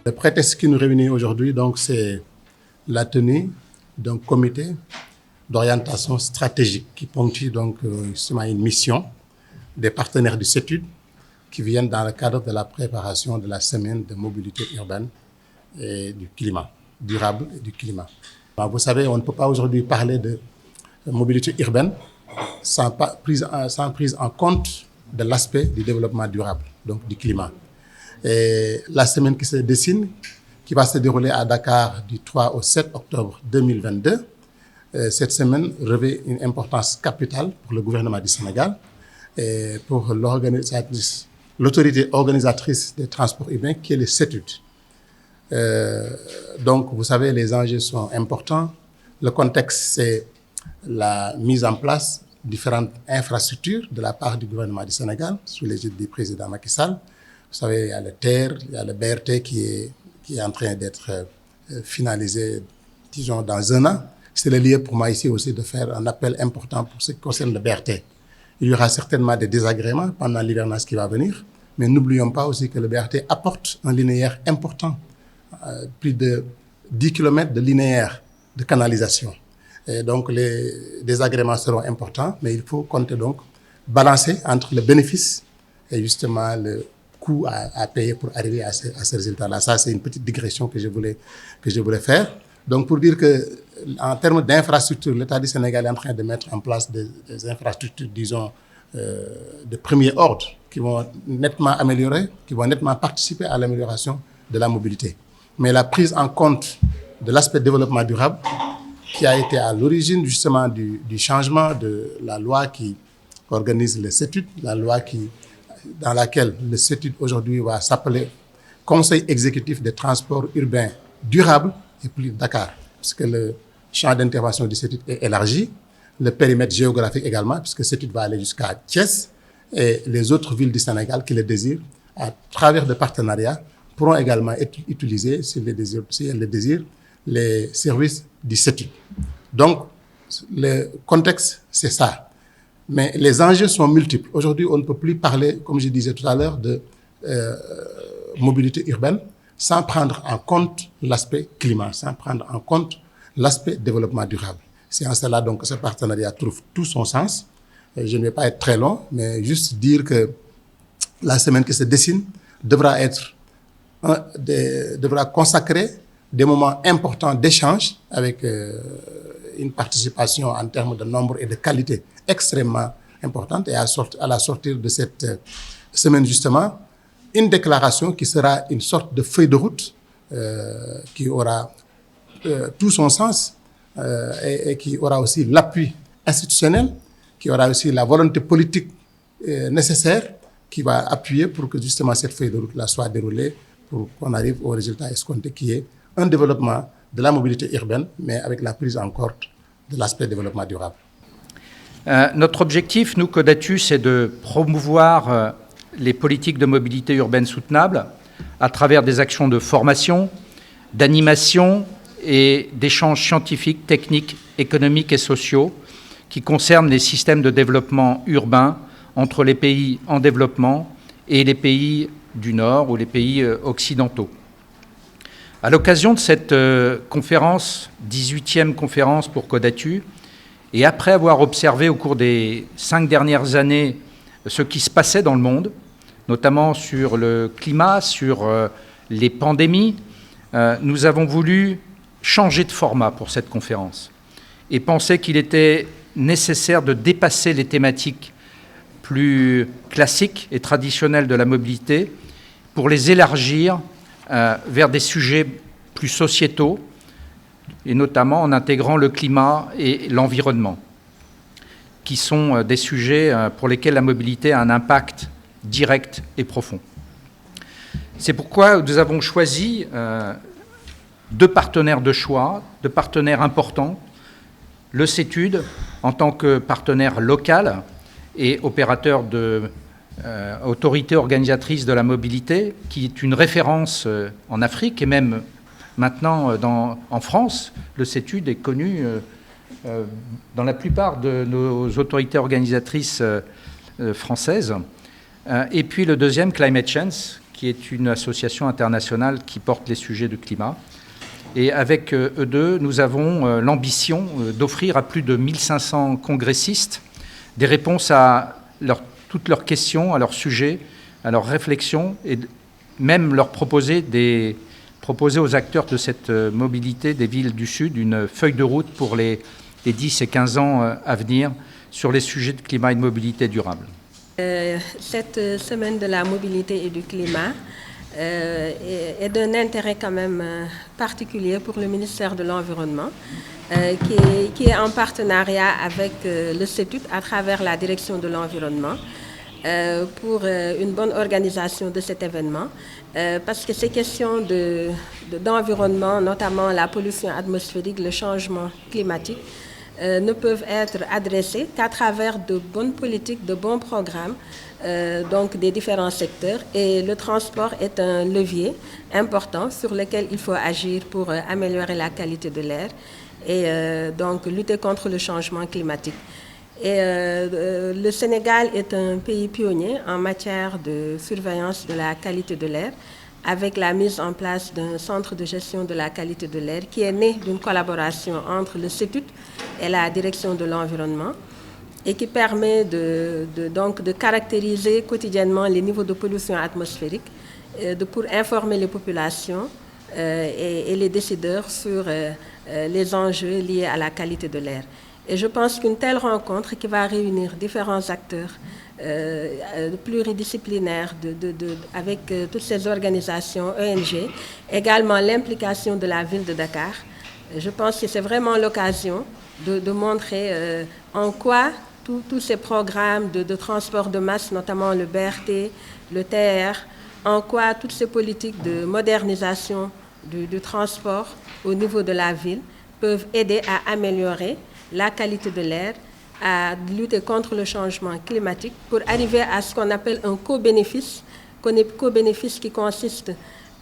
Le prétexte qui nous réunit aujourd'hui, donc, c'est la tenue d'un comité d'orientation stratégique qui ponctue donc justement une mission des partenaires du CETUD qui viennent dans le cadre de la préparation de la semaine de mobilité urbaine et du climat, durable et du climat. Vous savez, on ne peut pas aujourd'hui parler de mobilité urbaine sans prise en compte de l'aspect du développement durable, donc du climat. Et la semaine qui se dessine, qui va se dérouler à Dakar du 3 au 7 octobre 2022, cette semaine revêt une importance capitale pour le gouvernement du Sénégal et pour l'autorité organisatrice des transports urbains qui est le CETUD. Donc, vous savez, les enjeux sont importants. Le contexte, c'est la mise en place de différentes infrastructures de la part du gouvernement du Sénégal, sous l'égide du président Macky Sall. Vous savez, il y a le TER, il y a le BRT qui est en train d'être finalisé, disons, dans un an. C'est le lieu pour moi ici aussi de faire un appel important pour ce qui concerne le BRT. Il y aura certainement des désagréments pendant l'hivernage qui va venir, mais n'oublions pas aussi que le BRT apporte un linéaire important, plus de 10 km de linéaire de canalisation. Et donc les désagréments seront importants, mais il faut compter donc balancer entre le bénéfice et justement le coût à payer pour arriver à ce résultat-là. Ça, c'est une petite digression que je voulais faire. Donc, pour dire que, en termes d'infrastructures, l'État du Sénégal est en train de mettre en place des infrastructures, disons, de premier ordre, qui vont nettement améliorer, qui vont nettement participer à l'amélioration de la mobilité. Mais la prise en compte de l'aspect développement durable, qui a été à l'origine justement du changement de la loi qui organise le CETUD, la loi dans laquelle le CETUD aujourd'hui va s'appeler Conseil exécutif des transports urbains durables et plus Dakar, puisque le champ d'intervention du CETUD est élargi, le périmètre géographique également, puisque le CETUD va aller jusqu'à Thiès et les autres villes du Sénégal qui le désirent, à travers des partenariats, pourront également utiliser, si elles le désirent, les services du CETUD. Donc, le contexte, c'est ça. Mais les enjeux sont multiples. Aujourd'hui, on ne peut plus parler, comme je disais tout à l'heure, de mobilité urbaine sans prendre en compte l'aspect climat, sans prendre en compte l'aspect développement durable. C'est en cela donc que ce partenariat trouve tout son sens. Je ne vais pas être très long, mais juste dire que la semaine qui se dessine devra consacrer des moments importants d'échange avec une participation en termes de nombre et de qualité extrêmement importante. Et à la sortie de cette semaine, justement, une déclaration qui sera une sorte de feuille de route qui aura tout son sens et qui aura aussi l'appui institutionnel, qui aura aussi la volonté politique nécessaire qui va appuyer pour que justement cette feuille de route-là soit déroulée pour qu'on arrive au résultat escompté qui est un développement de la mobilité urbaine, mais avec la prise en compte de l'aspect développement durable. Notre objectif, nous, Codatu, c'est de promouvoir les politiques de mobilité urbaine soutenable à travers des actions de formation, d'animation et d'échanges scientifiques, techniques, économiques et sociaux qui concernent les systèmes de développement urbain entre les pays en développement et les pays du Nord ou les pays occidentaux. À l'occasion de cette conférence, 18e conférence pour Codatu, et après avoir observé au cours des 5 dernières années ce qui se passait dans le monde, notamment sur le climat, sur les pandémies, nous avons voulu changer de format pour cette conférence et penser qu'il était nécessaire de dépasser les thématiques plus classiques et traditionnelles de la mobilité pour les élargir vers des sujets plus sociétaux, et notamment en intégrant le climat et l'environnement, qui sont des sujets pour lesquels la mobilité a un impact direct et profond. C'est pourquoi nous avons choisi 2 partenaires de choix, 2 partenaires importants, le CETUD en tant que partenaire local et opérateur de autorité organisatrice de la mobilité, qui est une référence en Afrique et même maintenant en France. Le CETUD est connu dans la plupart de nos autorités organisatrices françaises. Et puis le deuxième, Climate Change, qui est une association internationale qui porte les sujets du climat. Et avec eux deux, nous avons l'ambition d'offrir à plus de 1500 congressistes des réponses à toutes leurs questions, à leurs sujets, à leurs réflexions, et même leur proposer aux acteurs de cette mobilité des villes du Sud une feuille de route pour les 10 et 15 ans à venir sur les sujets de climat et de mobilité durable. Cette semaine de la mobilité et du climat est d'un intérêt quand même particulier pour le ministère de l'Environnement, qui est en partenariat avec le CETUD à travers la direction de l'environnement pour une bonne organisation de cet événement, parce que ces questions d'environnement, notamment la pollution atmosphérique, le changement climatique, ne peuvent être adressées qu'à travers de bonnes politiques, de bons programmes, donc des différents secteurs. Et le transport est un levier important sur lequel il faut agir pour améliorer la qualité de l'air et donc lutter contre le changement climatique. Et le Sénégal est un pays pionnier en matière de surveillance de la qualité de l'air, avec la mise en place d'un centre de gestion de la qualité de l'air qui est né d'une collaboration entre le CETUD et la direction de l'environnement et qui permet donc de caractériser quotidiennement les niveaux de pollution atmosphérique pour informer les populations et les décideurs sur les enjeux liés à la qualité de l'air. Et je pense qu'une telle rencontre qui va réunir différents acteurs pluridisciplinaires avec toutes ces organisations, ONG, également l'implication de la ville de Dakar, je pense que c'est vraiment l'occasion de montrer en quoi tous ces programmes de transport de masse, notamment le BRT, le TR, en quoi toutes ces politiques de modernisation du transport au niveau de la ville peuvent aider à améliorer la qualité de l'air, à lutter contre le changement climatique pour arriver à ce qu'on appelle un co-bénéfice qui consiste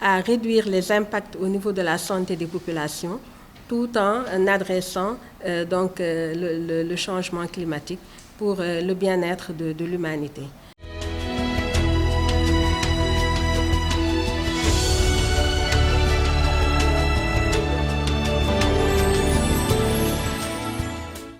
à réduire les impacts au niveau de la santé des populations tout en adressant le changement climatique pour le bien-être de l'humanité.